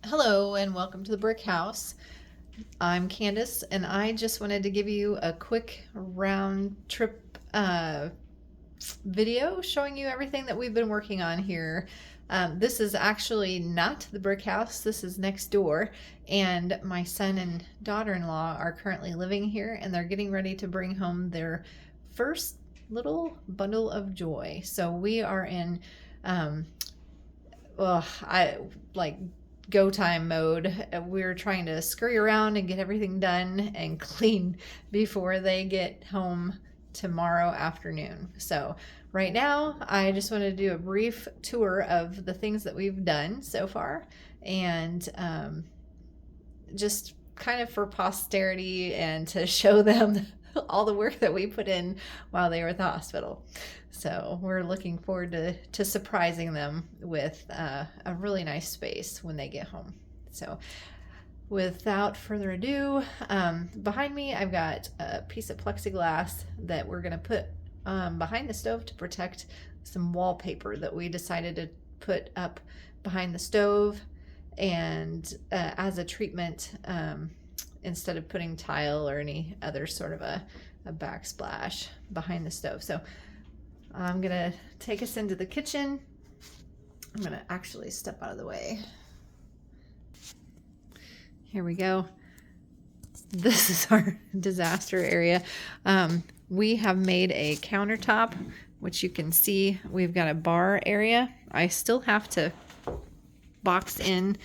Hello and welcome to the Brick House. I'm Candace and I just wanted to give you a quick round trip video showing you everything that we've been working on here. This is actually not the brick house, this is next door, and my son and daughter-in-law are currently living here and they're getting ready to bring home their first little bundle of joy. So we are in I like go time mode. We're trying to scurry around and get everything done and clean before they get home tomorrow afternoon. So right now I just want to do a brief tour of the things that we've done so far, and just kind of for posterity and to show them all the work that we put in while they were at the hospital. So we're looking forward to surprising them with a really nice space when they get home. So without further ado, behind me I've got a piece of plexiglass that we're going to put behind the stove to protect some wallpaper that we decided to put up behind the stove, and as a treatment, instead of putting tile or any other sort of a backsplash behind the stove. So I'm gonna take us into the kitchen. I'm gonna actually step out of the way. Here we go. This is our disaster area. We have made a countertop, which you can see we've got a bar area. I still have to box in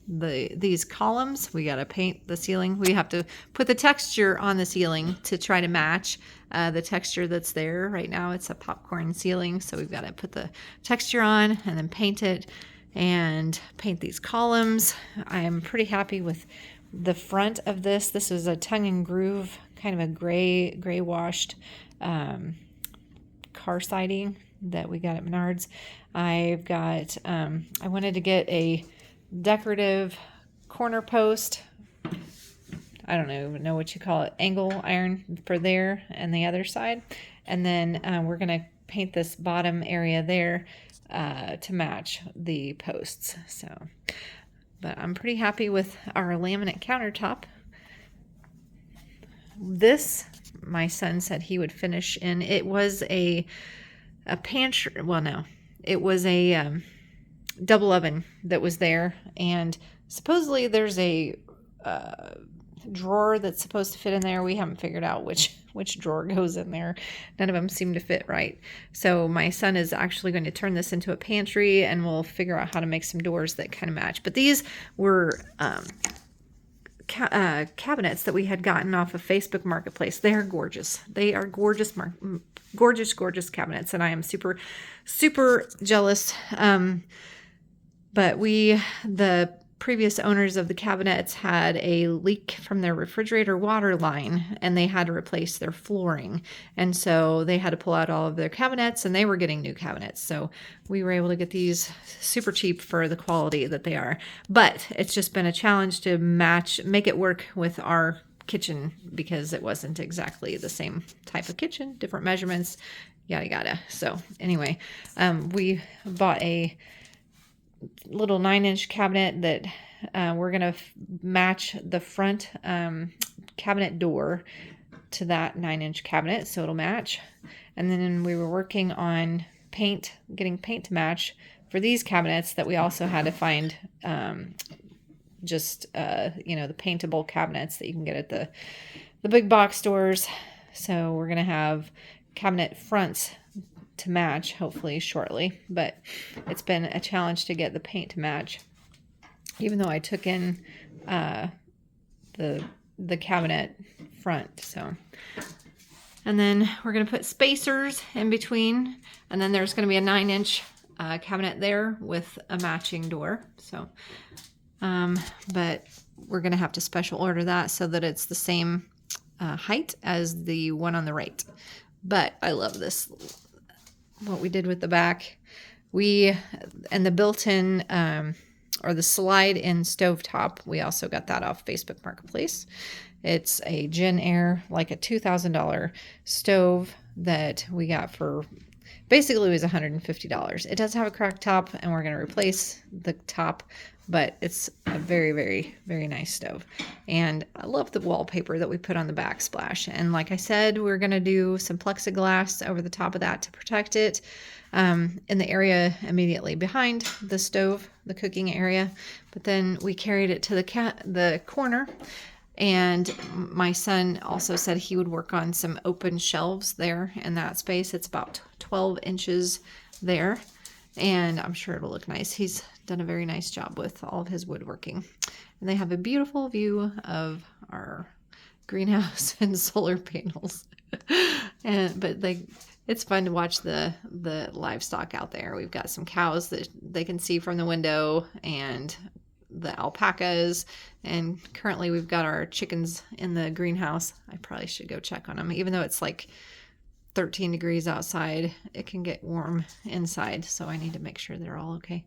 these columns. We got to paint the ceiling. We have to put the texture on the ceiling to try to match the texture that's there right now. It's a popcorn ceiling, so we've got to put the texture on and then paint it and paint these columns. I'm pretty happy with the front of this. This is a tongue and groove, kind of a gray washed car siding that we got at Menards. I've got I wanted to get a decorative corner post. I don't even know what you call it, angle iron for there and the other side, and then we're gonna paint this bottom area there to match the posts. So, but I'm pretty happy with our laminate countertop. This, my son said he would finish in. It was a pantry. Well, no, it was a double oven that was there, and supposedly there's a drawer that's supposed to fit in there. We haven't figured out which drawer goes in there. None of them seem to fit right. So my son is actually going to turn this into a pantry, and we'll figure out how to make some doors that kind of match. But these were cabinets that we had gotten off of Facebook Marketplace. They are gorgeous. They are gorgeous cabinets, and I am super jealous. But the previous owners of the cabinets had a leak from their refrigerator water line, and they had to replace their flooring. And so they had to pull out all of their cabinets, and they were getting new cabinets. So we were able to get these super cheap for the quality that they are. But it's just been a challenge to make it work with our kitchen, because it wasn't exactly the same type of kitchen, different measurements, yada yada. So anyway, we bought a little 9-inch cabinet that we're gonna match the front cabinet door to that 9-inch cabinet, so it'll match. And then we were working on getting paint to match for these cabinets that we also had to find the paintable cabinets that you can get at the big box stores. So we're gonna have cabinet fronts to match hopefully shortly, but it's been a challenge to get the paint to match, even though I took in the cabinet front. So, and then we're going to put spacers in between, and then there's going to be a 9-inch cabinet there with a matching door. So but we're going to have to special order that so that it's the same height as the one on the right. But I love this, what we did with the back. And the built-in or the slide-in stovetop, we also got that off Facebook Marketplace. It's a Gen Air, like a $2,000 stove that we got for basically it was $150. It does have a cracked top, and we're going to replace the top, but it's a very, very, very nice stove. And I love the wallpaper that we put on the backsplash. And like I said, we're going to do some plexiglass over the top of that to protect it in the area immediately behind the stove, the cooking area. But then we carried it to the corner. And my son also said he would work on some open shelves there in that space. It's about 12 inches there, and I'm sure it'll look nice. He's done a very nice job with all of his woodworking. And they have a beautiful view of our greenhouse and solar panels. It's fun to watch the livestock out there. We've got some cows that they can see from the window, and the alpacas, and currently we've got our chickens in the greenhouse. I probably should go check on them. Even though it's like 13 degrees outside, it can get warm inside, so I need to make sure they're all okay.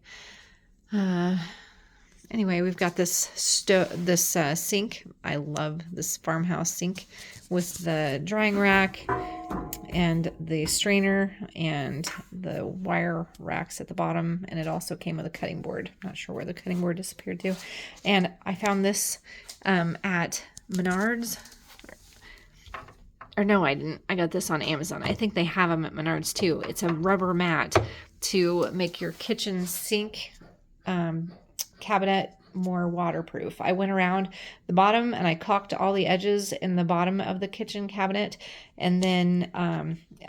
Anyway, we've got this sink. I love this farmhouse sink with the drying rack and the strainer and the wire racks at the bottom. And it also came with a cutting board. I'm not sure where the cutting board disappeared to. And I found this at Menards. Or no, I didn't. I got this on Amazon. I think they have them at Menards too. It's a rubber mat to make your kitchen sink cabinet more waterproof. I went around the bottom and I caulked all the edges in the bottom of the kitchen cabinet, and then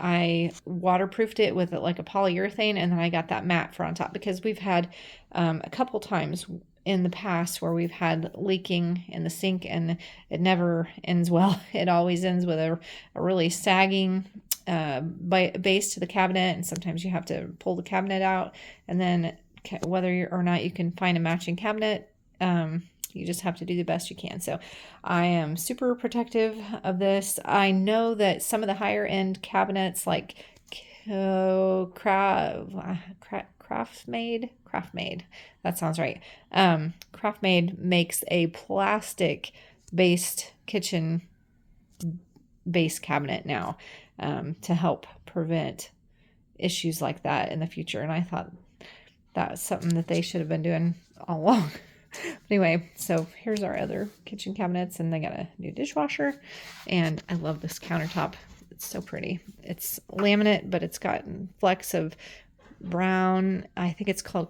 I waterproofed it with like a polyurethane, and then I got that mat for on top, because we've had a couple times in the past where we've had leaking in the sink, and it never ends well. It always ends with a really sagging base to the cabinet, and sometimes you have to pull the cabinet out, and then whether or not you can find a matching cabinet, you just have to do the best you can. So I am super protective of this. I know that some of the higher end cabinets, like Craftmade, that sounds right. Craftmade makes a plastic based kitchen base cabinet now to help prevent issues like that in the future. And I thought that was something that they should have been doing all along. Anyway, so here's our other kitchen cabinets, and they got a new dishwasher, and I love this countertop. It's so pretty. It's laminate, but it's got flecks of brown. I think it's called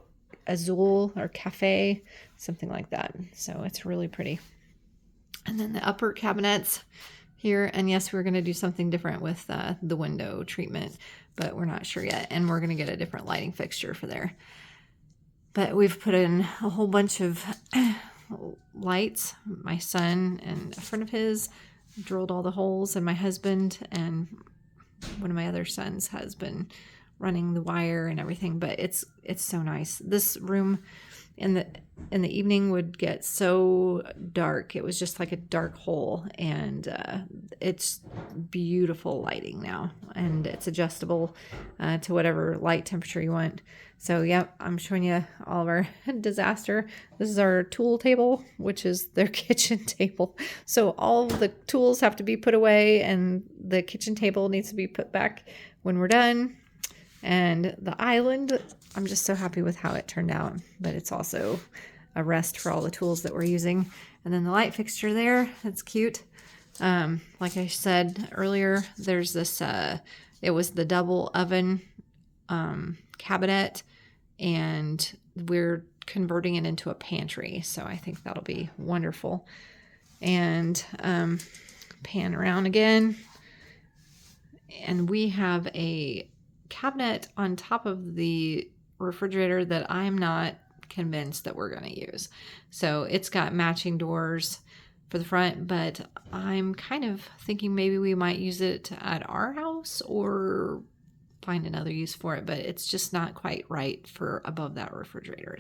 azul or cafe, something like that. So it's really pretty. And then the upper cabinets here, and yes, we're going to do something different with the window treatment, but we're not sure yet, and we're going to get a different lighting fixture for there. But we've put in a whole bunch of lights. My son and a friend of his drilled all the holes, and my husband and one of my other sons has been running the wire and everything. But it's so nice. This room in the evening would get so dark. It was just like a dark hole, and it's beautiful lighting now, and it's adjustable to whatever light temperature you want. So yep, I'm showing you all of our disaster. This is our tool table, which is their kitchen table. So all the tools have to be put away, and the kitchen table needs to be put back when we're done. And the island, I'm just so happy with how it turned out, but it's also a rest for all the tools that we're using. And then the light fixture there, that's cute. Like I said earlier, there's this, it was the double oven cabinet, and we're converting it into a pantry. So I think that'll be wonderful. And pan around again. And we have a cabinet on top of the refrigerator that I'm not convinced that we're going to use. So it's got matching doors for the front, but I'm kind of thinking maybe we might use it at our house or find another use for it, but it's just not quite right for above that refrigerator.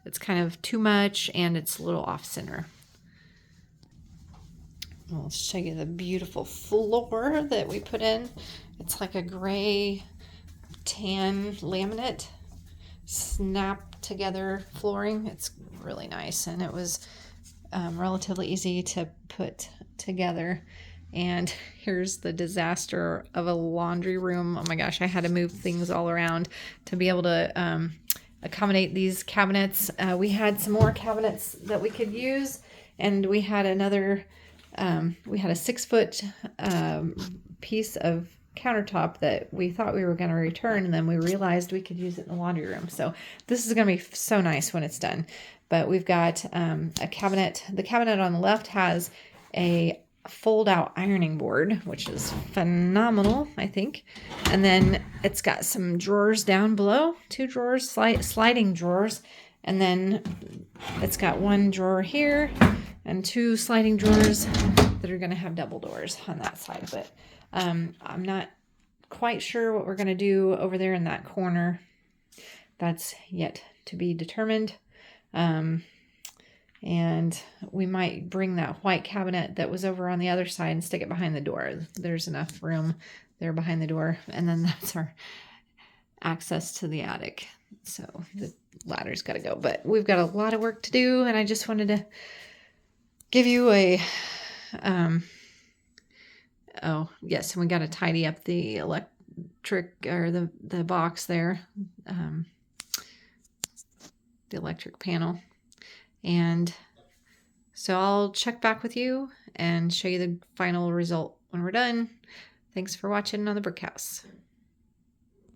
It's kind of too much, and it's a little off center. I'll show you the beautiful floor that we put in. It's like a gray tan laminate snap together flooring. It's really nice, and it was relatively easy to put together. And here's the disaster of a laundry room. Oh my gosh, I had to move things all around to be able to accommodate these cabinets. We had some more cabinets that we could use, and we had another, we had a 6-foot piece of countertop that we thought we were going to return, and then we realized we could use it in the laundry room. So this is going to be so nice when it's done. But we've got a cabinet. The cabinet on the left has a fold out ironing board, which is phenomenal, I think. And then it's got some drawers down below, 2 drawers, sliding drawers. And then it's got 1 drawer here and 2 sliding drawers that are going to have double doors on that side. But I'm not quite sure what we're going to do over there in that corner. That's yet to be determined. And we might bring that white cabinet that was over on the other side and stick it behind the door. There's enough room there behind the door. And then that's our access to the attic. So the ladder's got to go. But we've got a lot of work to do. And I just wanted to give you a... oh, yes. And we got to tidy up the electric, or the box there. The electric panel. And so I'll check back with you and show you the final result when we're done. Thanks for watching on the Brick House.